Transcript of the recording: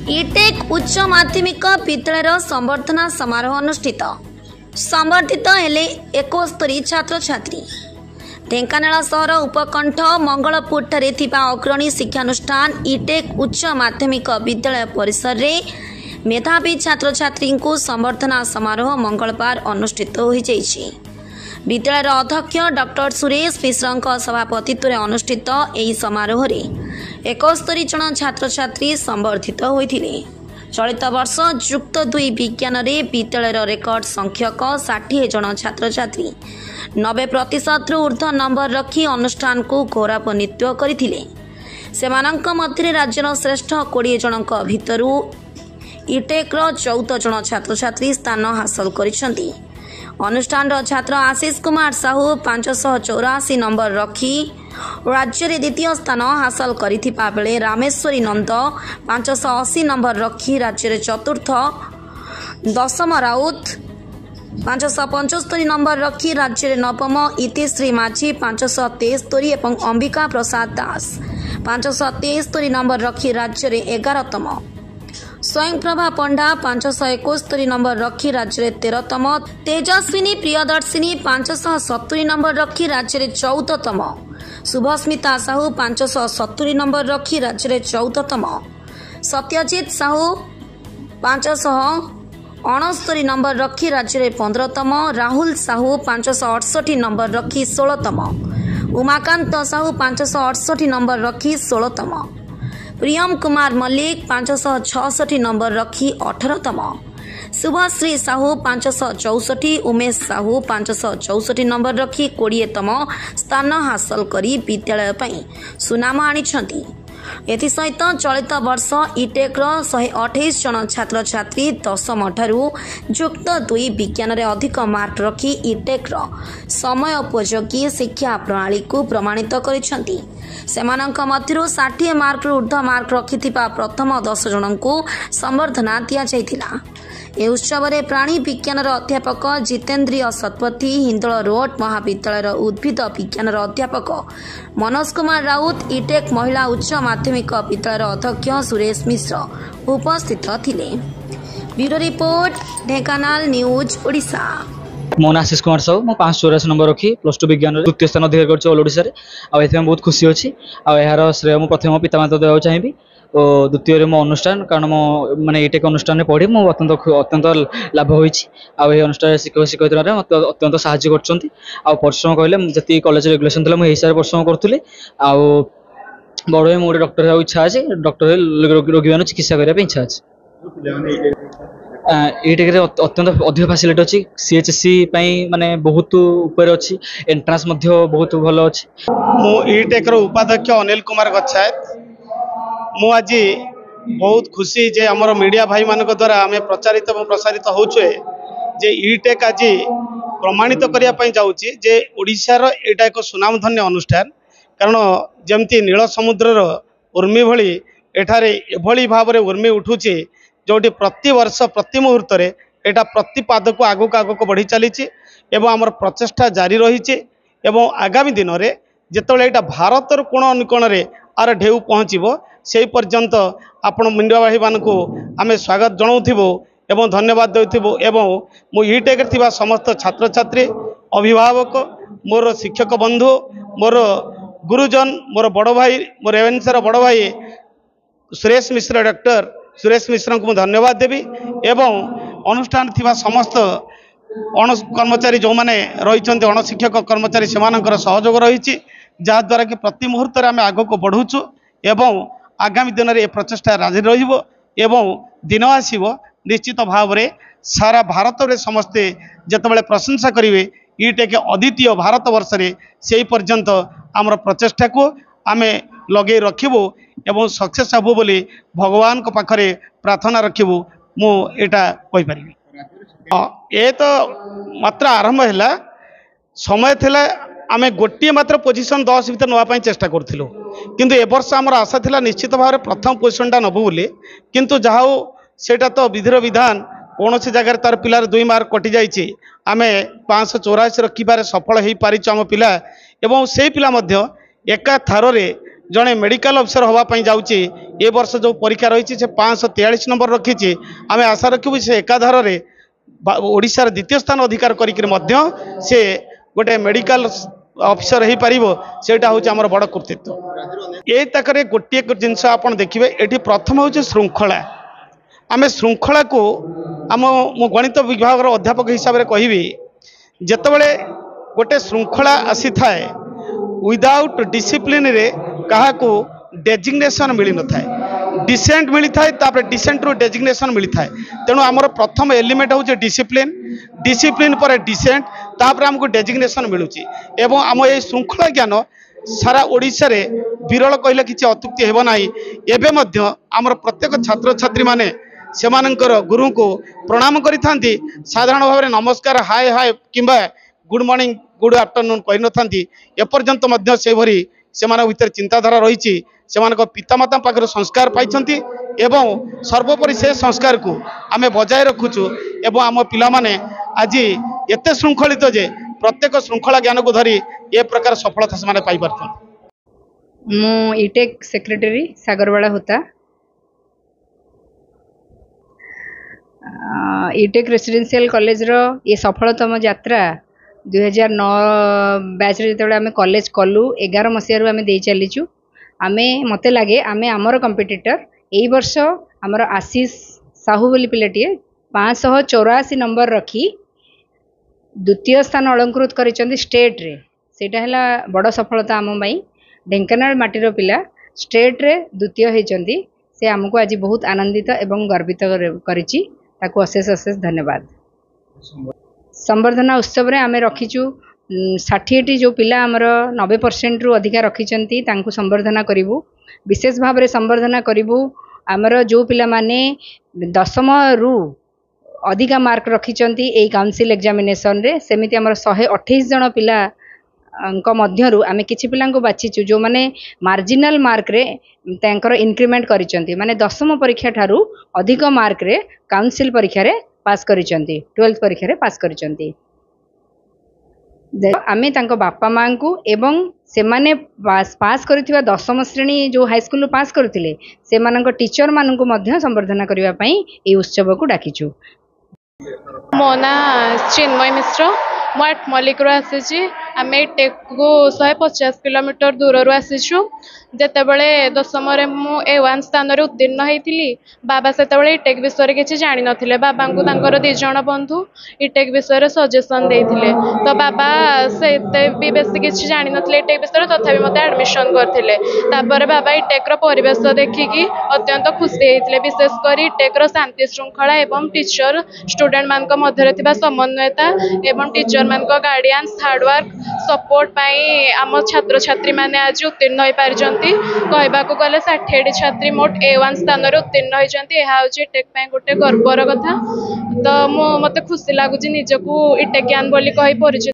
इटेक उच्च माध्यमिक विद्यालय संबर्धना समारोह अनुष्ठित संबर्धित हेले 71 छात्र छात्री। ढेंकानाल सहर उपकंठ मंगलपुर ठारे थिबा अग्रणी शिक्षानुष्ठान इटेक उच्च माध्यमिक विद्यालय परिसर रे मेधावी छात्र छात्री को संबर्धना समारोह मंगलवार अनुष्ठित हो जाइछि। विद्यालय अध्यक्ष डॉक्टर सुरेश मिश्र सभापतित्व में अनुष्ठित यह समारोह रे 71 जन छात्र छात्री संबर्धित होइथिले। चलित वर्ष युक्त 2 विज्ञान रे विद्यालय रेकर्ड संख्यक 60 जन छात्र छात्री 90% ऊर्ध्व नंबर रखी अनुष्ठान को गौरवान्वित करथिले। सेमानंक मध्य राज्यर श्रेष्ठ 20 जनक भितरु इटेक 14 जन छात्र छात्री स्थान हासिल करिसेंती। अनुष्ठान छात्र आशीष कुमार साहू 584 नंबर रखी राज्य में द्वितीय स्थान हासिल करिथिबा बेले रामेश्वरी नंद 580 नंबर रखी राज्य में चतुर्थ, दशम राउत 575 नंबर रखी राज्य में नवम, इतिश्री माझी 573 एवं अंबिका प्रसाद दास 573 नंबर रखी राज्य में 11तम, स्वयं प्रभा पंडा 571 नंबर रखी राज्य में 13तम, तेजस्विनी प्रियदर्शिनी 570 नंबर रखी राज्य में 14तम, शुभस्मिता साहू 570 नंबर रखी राज्य में 14तम, सत्यजित साहू 569 नंबर रखी राज्य में 15तम, राहुल साहू 568 नंबर रखी 16तम, उमाकांत साहू 568 नंबर रखी 16तम, प्रियम कुमार मल्लिक 566 नंबर रखी 18तम, शुभश्री साहू 564, उमेश साहू 564 नंबर रखी 20तम स्थान हासिल करी विद्यालय पई सुनाम आनिछंती। एथिसहित चलित वर्ष इटेक 128 जन छात्र छात्री 10म ठारू युक्त 2 विज्ञान रे अधिक मार्क रखी इटेक समय उपयोगी शिक्षा प्रणाली को प्रमाणित करिसेंती। सेमानंक मध्यरु 60 मार्क ऊर्ध्व मार्क रखिथिबा प्रथम 10 जन को संबर्धना दिया जायतिला। ए उत्सव में प्राणी विज्ञान अध्यापक जितेन्द्रिय शतपथी, हिंदोल रोड महाविद्यालय उद्भिद विज्ञान अध्यापक मनोज कुमार राउत, इटेक महिला उच्च माध्यमिक विद्यालय अध्यक्ष सुरेश मिश्र उपस्थित थिले। Bureau report, Dhenkanal news Odisha. मो ना आशीष कुमार साहू, मो 584 नंबर रखी +2 विज्ञान द्वितीय स्थान अधिकार करछि ऑल ओडिसा रे। आ एथमे बहुत खुशी अछि। आ एहार श्रेय मो प्रथम पितामाता देवा चाहिबी और द्वितीय मो अनुष्ठान, कारण मो माने इटेक अनुष्ठान में पढ़ी मो अत्यंत लाभ होइछि। आ ए अनुष्ठान शिक्षक शिक्षयित्री मते अत्यंत सहायता करछंती। आ परिश्रम कहले जति कॉलेज रेगुलेशन थला मो हिसाब रे परिश्रम करथुली। आ बड़ मो डॉक्टर हो इच्छा अछि, डॉक्टर रोगी मान चिकित्सा करिया पे इच्छा अछि। इटेक रे अत्यंत अधिक फैसिलिटी अछि। सीएचसी पई माने बहुत ऊपर अछि, एंट्रेंस मध्य बहुत भलो अछि। मो इटेक रो उपाध्यक्ष अनिल कुमार गच्छायत। मु आज बहुत खुशी जे हमर मीडिया भाई मान द्वारा आम प्रचारित और प्रसारित होचे जे इटेक आज प्रमाणित करिया पई जाउची जे ओडिशार एटा एक सुनामधन्य अनुष्ठान। कारण जमती नील समुद्रर उर्मी भली एठारे एभली भाव रे उर्मी उठुची, जोटी प्रति वर्ष प्रति मुहूर्त रे एटा प्रति पाद को आगक आगक बढ़ी चली एवं आमर प्रचेष्टा जारी रही। एवं आगामी दिन में जितेबाला यहाँ भारतर कोण अनुकोण रे आर ढेउ पहुँचब से पर्यंत आपण मीडिया भाई मान को आम स्वागत जनाऊँ एवं धन्यवाद देउथिबो। एवं मो इटेक थिबा समस्त छात्र छात्री, अभिभावक, मोर शिक्षक बंधु, मोर गुरुजन, मोर बड़ भाई, मोर रेवेन्सार बड़ भाई सुरेश मिश्र, डॉक्टर सुरेश मिश्र को धन्यवाद देवी। एवं अनुष्ठान थिबा समस्त अण कर्मचारी जो माने रही अणशिक्षक कर्मचारी से सहयोग रही, जहाद्वारा कि प्रति मुहूर्त आम आग को बढ़ुचु। एवं आगामी दिन में प्रचेषा राजी एवं दिन आसब निश्चित भाव में सारा भारत में समस्ते जितेबाला प्रशंसा करेंगे इटेक अद्वितीय भारत वर्ष में से पर्यंत आमर प्रचेषा को आम लगे रखिबू एवं सक्सेस हबू बोली भगवान को पाखरे प्रार्थना रखिबू। मु एटा कहि परिबी। ए तो मात्र आरंभ है समय थिला आमे गोटे मात्र पोजिशन 10 भीतर नापी चेष्टा करूँ, किंतु ए वर्ष आमर आशा थिला निश्चित भाव में प्रथम पोजिशनटा नबू बोली, किंतु जहाँ सेटा तो विधिर विधान कौन से जगह तार पिलार 2 मार्क कटि जाइए। आमे 584 रखिबार सफल हो पारिछु आम पिला। एवं से पिला मध्य एका थार रे जड़े मेडिकल अफिसर होगापी जाऊँगी ए वर्ष जो परीक्षा रही से 543 नंबर रखी आम आशा रखू से एकाधार ओडिशार द्वितीय स्थान अधिकार करके से गोटे मेडिकल अफिसर हो पार सेटा हूँ आम बड़ कृतित्व ये तक गोटे जिनस आप देखिए ये प्रथम हूँ श्रृंखला आम श्रृंखला को आम मो गणित विभाग अध्यापक हिसाब से कहबी जितेबले गोटे श्रृंखला आसी थाए विदाउट डिसिप्लिन रे कहा को डेजिग्नेशन मिल न थाए डिसेंट मिली थाए डिसेंट रु डेजिग्नेशन मिली थाए तेणु आमर प्रथम एलिमेंट हूँ डिसिप्लिन डिसिप्लिन पर डिसेंट तापर आमको डेजिग्नेशन मिलूची एवं आम ये श्रृंखला ज्ञान सारा ओडिशा रे विरल कहले किसी अत्युक्ति हेब नाही एबे मध्य आमर प्रत्येक छात्र छात्री माने सेमानंकर गुरु को प्रणाम करिथांती साधारण भाव में नमस्कार हाय हाय किंबा गुड मॉर्निंग गुड आफ्टरनून कहि नथांती एपर्यंत मध्य से भरी सेमान भीतर चिंताधारा रही पितामाता पाखर संस्कार पाइछंती एवं सर्वोपरि से संस्कार को आमे बजाय रखुचु एवं आम पिला माने आज एते श्रृंखलित जे प्रत्येक श्रृंखला ज्ञान को धरी ए प्रकार सफलता से पाई पारछन। मु ईटेक सेक्रेटरी सागरवाड़ा होता ईटेक रेसिडेंशियल कॉलेज रो ये सफलतम यात्रा 2009 बैच रे जेतेबेले आमे कॉलेज कलु 11 मसिया रु आमे दे चलीचु आमे मते लागे आमे हमर कंपिटिटर एई वर्ष हमर आशीष साहू बोली पिलाटिए 584 नंबर रखी द्वितीय स्थान अलंकृत करिसंती स्टेट रे सेटा हला बड़ सफलता आम पई ढेंकानाल माटीर पिला स्टेट रे द्वितीय होइचंती से हमको आज बहुत आनंदित एवं गर्वित करिछि ताको अशेष अशेष धन्यवाद। संवर्धना उत्सव रे आमे रखीचु 60 जो पिला आमर 90% रु अधिका रखिचंती तांको संवर्धना करिवु विशेष भाव रे संवर्धना करिवु आमर जो पिला माने 10म रु अधिका मार्क रखिचंती एई काउंसिल एग्जामिनेशन रे सेमिति आमर 128 जण पिला मध्यरु आमे किछि पिलांको बाछिचु जो माने मार्जिनल मार्क रे तांकर इंक्रीमेंट करिचंती माने 10म परीक्षा ठारू अधिक मार्क रे काउंसिल परीक्षा रे पास करिचंती 12th परीक्षा रे पास करिचंती आमे तांको बापा मां को एवं से माने पास करिथिबा 10म श्रेणी जो हाई स्कूल पास करथिले से मानक टीचर मानन को मध्य संवर्धना करिवा पई ए उत्सव को डाकिचु। मो ना चिन्मय मिश्र मु मल्लिक आसी आम टेक को 150 किलोमीटर दूर आसीचु जितेबले 10म मु A1 स्थान रे उत्तीर्ण होती बाबा से इटेक विषय किसी जान ना बाबा को 2 जन बंधु इटेक विषय सजेसन देते तो बाबा से भी बेस किसी जान ना इटेक विषय तथापि मत एडमिशन करते बाबा इटेक्र परिवेश देखिकी अत्यंत खुशी होते विशेषकर इटेक्र शांति श्रृंखला एवं टीचर स्टूडेंट मान मध्य समन्वयता एवं टीचर मान गार्डियंस हार्डवर्क सपोर्ट पाई आम छात्र छात्री माने आज उत्तीर्ण हो पारिछंती कहबाक गले 60 छात्री मोट A1 स्थान रे उत्तीर्ण होइछंती एहा होची टेक पय गोटे गर्वर कथा तो मते खुशी लागुची निजको इटेक ज्ञान बोली कहि परिचित।